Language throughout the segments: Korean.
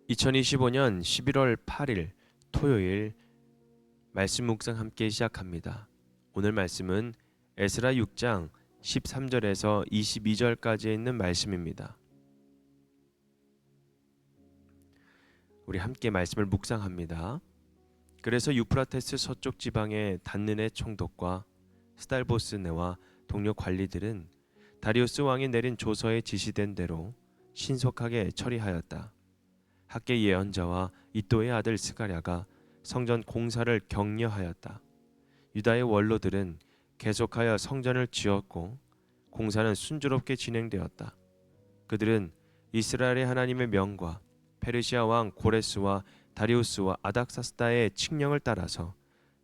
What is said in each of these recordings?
2025년 11월 8일 토요일 말씀 묵상 함께 시작합니다. 오늘 말씀은 에스라 6장 13절에서 22절까지에 있는 말씀입니다. 우리 함께 말씀을 묵상합니다. 그래서 유프라테스 서쪽 지방의 단느네 총독과 스달보스네와 동료 관리들은 다리우스 왕이 내린 조서에 지시된 대로 신속하게 처리하였다. 학계 예언자와 이또의 아들 스가랴가 성전 공사를 격려하였다. 유다의 원로들은 계속하여 성전을 지었고 공사는 순조롭게 진행되었다. 그들은 이스라엘의 하나님의 명과 페르시아 왕 고레스와 다리우스와 아닥사스다의 칙령을 따라서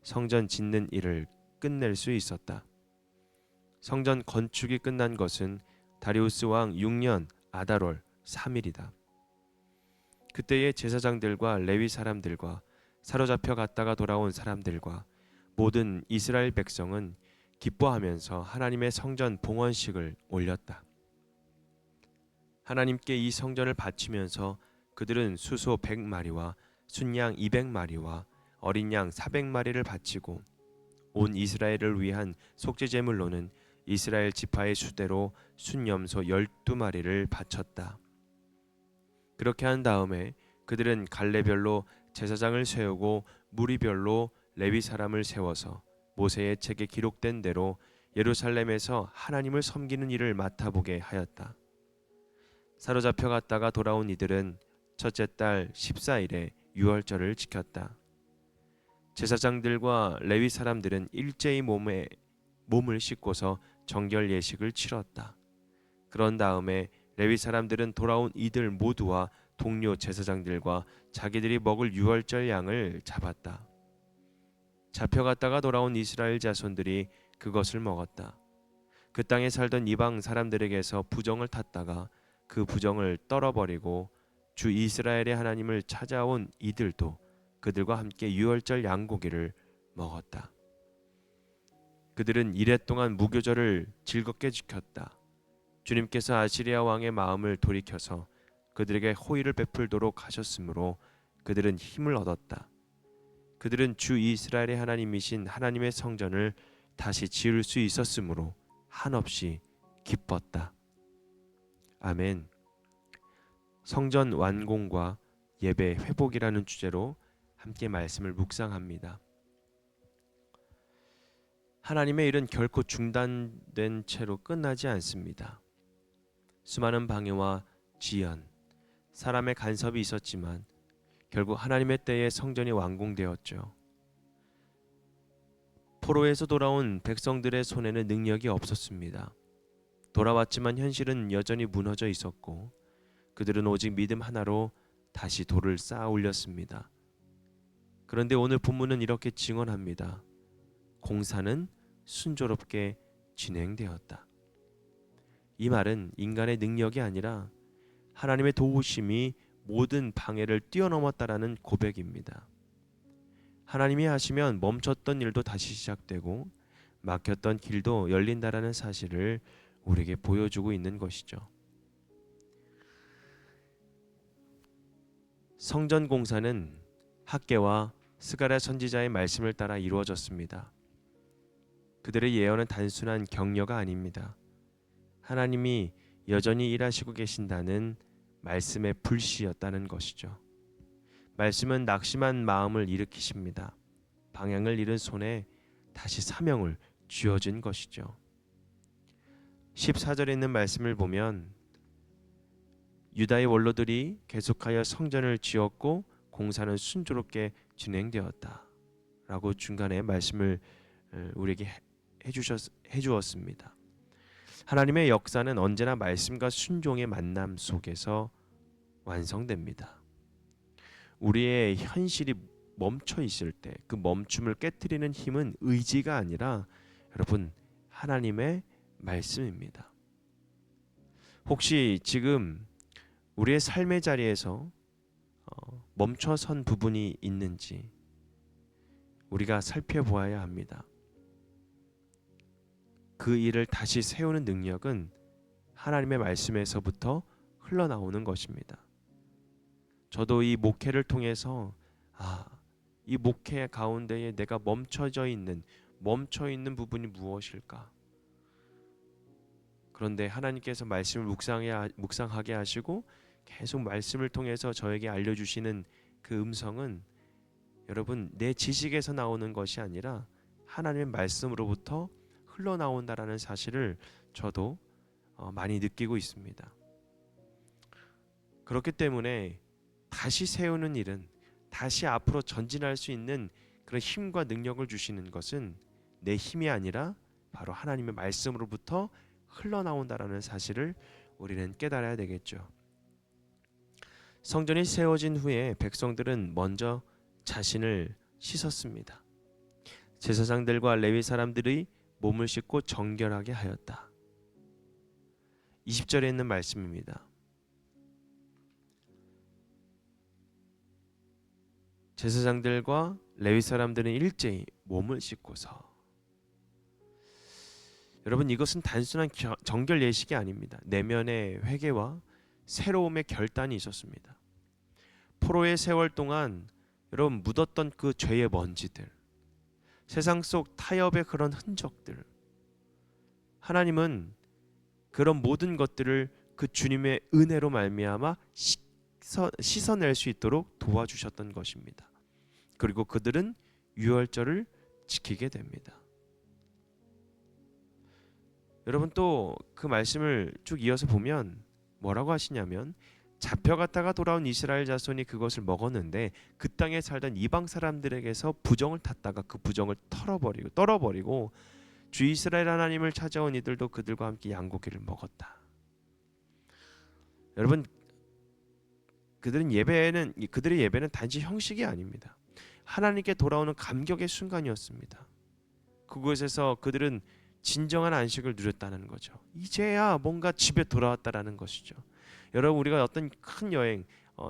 성전 짓는 일을 끝낼 수 있었다. 성전 건축이 끝난 것은 다리우스 왕 6년 아달월 3일이다. 그때의 제사장들과 레위 사람들과 사로잡혀 갔다가 돌아온 사람들과 모든 이스라엘 백성은 기뻐하면서 하나님의 성전 봉헌식을 올렸다. 하나님께 이 성전을 바치면서 그들은 수소 100마리와 순양 200마리와 어린 양 400마리를 바치고 온 이스라엘을 위한 속죄 제물로는 이스라엘 지파의 수대로 순염소 12마리를 바쳤다. 그렇게 한 다음에 그들은 갈래별로 제사장을 세우고 무리별로 레위 사람을 세워서 모세의 책에 기록된 대로 예루살렘에서 하나님을 섬기는 일을 맡아보게 하였다. 사로잡혀 갔다가 돌아온 이들은 첫째 달 14일에 유월절을 지켰다. 제사장들과 레위 사람들은 일제히 몸을 씻고서 정결 예식을 치렀다. 그런 다음에 레위 사람들은 돌아온 이들 모두와 동료 제사장들과 자기들이 먹을 유월절 양을 잡았다. 잡혀갔다가 돌아온 이스라엘 자손들이 그것을 먹었다. 그 땅에 살던 이방 사람들에게서 부정을 탔다가 그 부정을 떨어버리고 주 이스라엘의 하나님을 찾아온 이들도 그들과 함께 유월절 양고기를 먹었다. 그들은 이랫동안 무교절을 즐겁게 지켰다. 주님께서 아시리아 왕의 마음을 돌이켜서 그들에게 호의를 베풀도록 하셨으므로 그들은 힘을 얻었다. 그들은 주 이스라엘의 하나님이신 하나님의 성전을 다시 지을 수 있었으므로 한없이 기뻤다. 아멘. 성전 완공과 예배 회복이라는 주제로 함께 말씀을 묵상합니다. 하나님의 일은 결코 중단된 채로 끝나지 않습니다. 수많은 방해와 지연, 사람의 간섭이 있었지만 결국 하나님의 때에 성전이 완공되었죠. 포로에서 돌아온 백성들의 손에는 능력이 없었습니다. 돌아왔지만 현실은 여전히 무너져 있었고 그들은 오직 믿음 하나로 다시 돌을 쌓아 올렸습니다. 그런데 오늘 본문은 이렇게 증언합니다. 공사는 순조롭게 진행되었다. 이 말은 인간의 능력이 아니라 하나님의 도우심이 모든 방해를 뛰어넘었다라는 고백입니다. 하나님이 하시면 멈췄던 일도 다시 시작되고 막혔던 길도 열린다라는 사실을 우리에게 보여주고 있는 것이죠. 성전 공사는 학개와 스가랴 선지자의 말씀을 따라 이루어졌습니다. 그들의 예언은 단순한 격려가 아닙니다. 하나님이 여전히 일하시고 계신다는 말씀의 불씨였다는 것이죠. 말씀은 낙심한 마음을 일으키십니다. 방향을 잃은 손에 다시 사명을 쥐어준 것이죠. 14절에 있는 말씀을 보면 유다의 원로들이 계속하여 성전을 지었고 공사는 순조롭게 진행되었다 라고 중간에 말씀을 우리에게 해주었습니다. 하나님의 역사는 언제나 말씀과 순종의 만남 속에서 완성됩니다. 우리의 현실이 멈춰 있을 때 그 멈춤을 깨트리는 힘은 의지가 아니라 여러분 하나님의 말씀입니다. 혹시 지금 우리의 삶의 자리에서 멈춰선 부분이 있는지 우리가 살펴보아야 합니다. 그 일을 다시 세우는 능력은 하나님의 말씀에서부터 흘러나오는 것입니다. 저도 이 목회를 통해서 이 목회 가운데에 내가 멈춰 있는 부분이 무엇일까? 그런데 하나님께서 말씀을 묵상하게 하시고 계속 말씀을 통해서 저에게 알려주시는 그 음성은 여러분 내 지식에서 나오는 것이 아니라 하나님의 말씀으로부터 흘러나온다라는 사실을 저도 많이 느끼고 있습니다. 그렇기 때문에 다시 세우는 일은, 다시 앞으로 전진할 수 있는 그런 힘과 능력을 주시는 것은 내 힘이 아니라 바로 하나님의 말씀으로부터 흘러나온다라는 사실을 우리는 깨달아야 되겠죠. 성전이 세워진 후에 백성들은 먼저 자신을 씻었습니다. 제사장들과 레위 사람들이 몸을 씻고 정결하게 하였다. 20절에 있는 말씀입니다. 제사장들과 레위 사람들은 일제히 몸을 씻고서. 여러분, 이것은 단순한 정결 예식이 아닙니다. 내면의 회개와 새로움의 결단이 있었습니다. 포로의 세월 동안 여러분 묻었던 그 죄의 먼지들, 세상 속 타협의 그런 흔적들, 하나님은 그런 모든 것들을 그 주님의 은혜로 말미암아 씻어낼 수 있도록 도와주셨던 것입니다. 그리고 그들은 유월절을 지키게 됩니다. 여러분 또 그 말씀을 쭉 이어서 보면 뭐라고 하시냐면, 잡혀갔다가 돌아온 이스라엘 자손이 그것을 먹었는데 그 땅에 살던 이방 사람들에게서 부정을 탔다가 그 부정을 떨어버리고 주 이스라엘 하나님을 찾아온 이들도 그들과 함께 양고기를 먹었다. 여러분, 그들의 예배는 단지 형식이 아닙니다. 하나님께 돌아오는 감격의 순간이었습니다. 그곳에서 그들은 진정한 안식을 누렸다는 거죠. 이제야 뭔가 집에 돌아왔다라는 것이죠. 여러분, 우리가 어떤 큰 여행,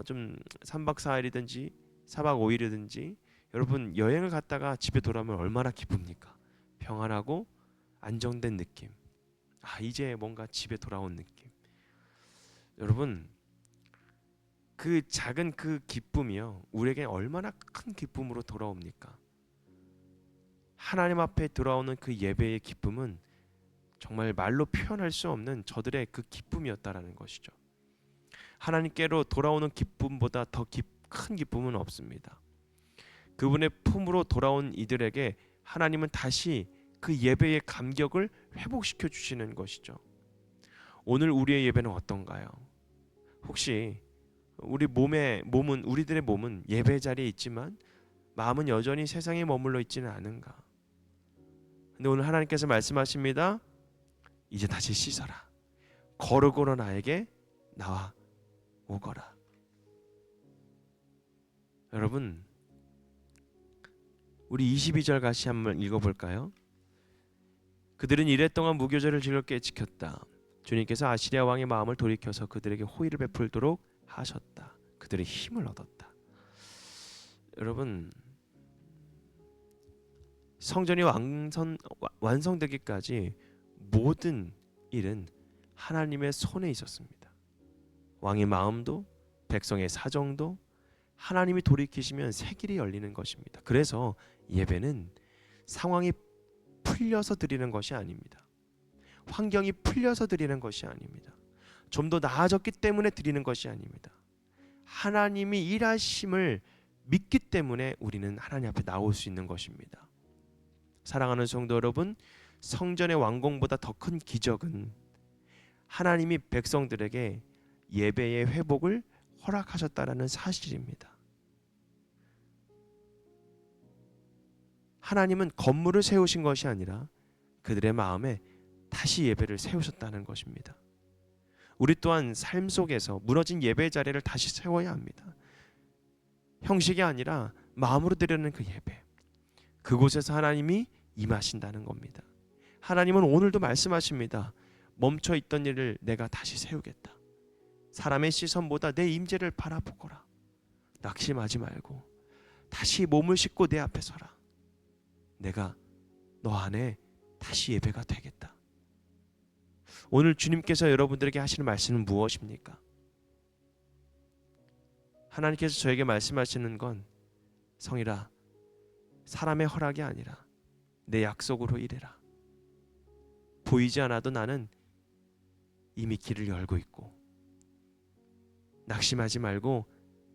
좀 3박 4일이든지 4박 5일이든지 여러분 여행을 갔다가 집에 돌아오면 얼마나 기쁩니까? 평안하고 안정된 느낌. 이제 뭔가 집에 돌아온 느낌. 여러분, 그 작은 그 기쁨이요, 우리에게 얼마나 큰 기쁨으로 돌아옵니까? 하나님 앞에 돌아오는 그 예배의 기쁨은 정말 말로 표현할 수 없는 저들의 그 기쁨이었다라는 것이죠. 하나님께로 돌아오는 기쁨보다 더 큰 기쁨은 없습니다. 그분의 품으로 돌아온 이들에게 하나님은 다시 그 예배의 감격을 회복시켜 주시는 것이죠. 오늘 우리의 예배는 어떤가요? 혹시 우리들의 몸은 예배 자리에 있지만 마음은 여전히 세상에 머물러 있지는 않은가? 근데 오늘 하나님께서 말씀하십니다. 이제 다시 씻어라. 거룩으로 나에게 나와 오거라. 여러분, 우리 22절 같이 한번 읽어볼까요? 그들은 이랫동안 무교절을 즐겁게 지켰다. 주님께서 아시리아 왕의 마음을 돌이켜서 그들에게 호의를 베풀도록 하셨다. 그들의 힘을 얻었다. 여러분, 성전이 완성되기까지 모든 일은 하나님의 손에 있었습니다. 왕의 마음도 백성의 사정도 하나님이 돌이키시면 새 길이 열리는 것입니다. 그래서 예배는 상황이 풀려서 드리는 것이 아닙니다. 환경이 풀려서 드리는 것이 아닙니다. 좀 더 나아졌기 때문에 드리는 것이 아닙니다. 하나님이 일하심을 믿기 때문에 우리는 하나님 앞에 나올 수 있는 것입니다. 사랑하는 성도 여러분, 성전의 완공보다 더 큰 기적은 하나님이 백성들에게 예배의 회복을 허락하셨다라는 사실입니다. 하나님은 건물을 세우신 것이 아니라 그들의 마음에 다시 예배를 세우셨다는 것입니다. 우리 또한 삶 속에서 무너진 예배 자리를 다시 세워야 합니다. 형식이 아니라 마음으로 드리는 그 예배, 그곳에서 하나님이 임하신다는 겁니다. 하나님은 오늘도 말씀하십니다. 멈춰있던 일을 내가 다시 세우겠다. 사람의 시선보다 내 임재를 바라보거라. 낙심하지 말고 다시 몸을 싣고 내 앞에 서라. 내가 너 안에 다시 예배가 되겠다. 오늘 주님께서 여러분들에게 하시는 말씀은 무엇입니까? 하나님께서 저에게 말씀하시는 건 성일아, 사람의 허락이 아니라 내 약속으로 이래라. 보이지 않아도 나는 이미 길을 열고 있고 낙심하지 말고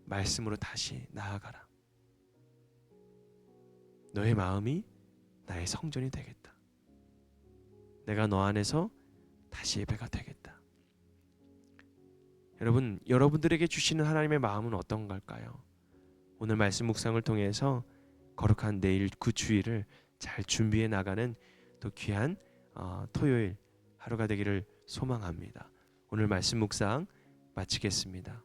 말씀으로 다시 나아가라. 너의 마음이 나의 성전이 되겠다. 내가 너 안에서 다시 예배가 되겠다. 여러분, 여러분들에게 주시는 하나님의 마음은 어떤 걸까요? 오늘 말씀 묵상을 통해서 거룩한 내일 그 주일을 잘 준비해 나가는 또 귀한 토요일 하루가 되기를 소망합니다. 오늘 말씀 묵상 마치겠습니다.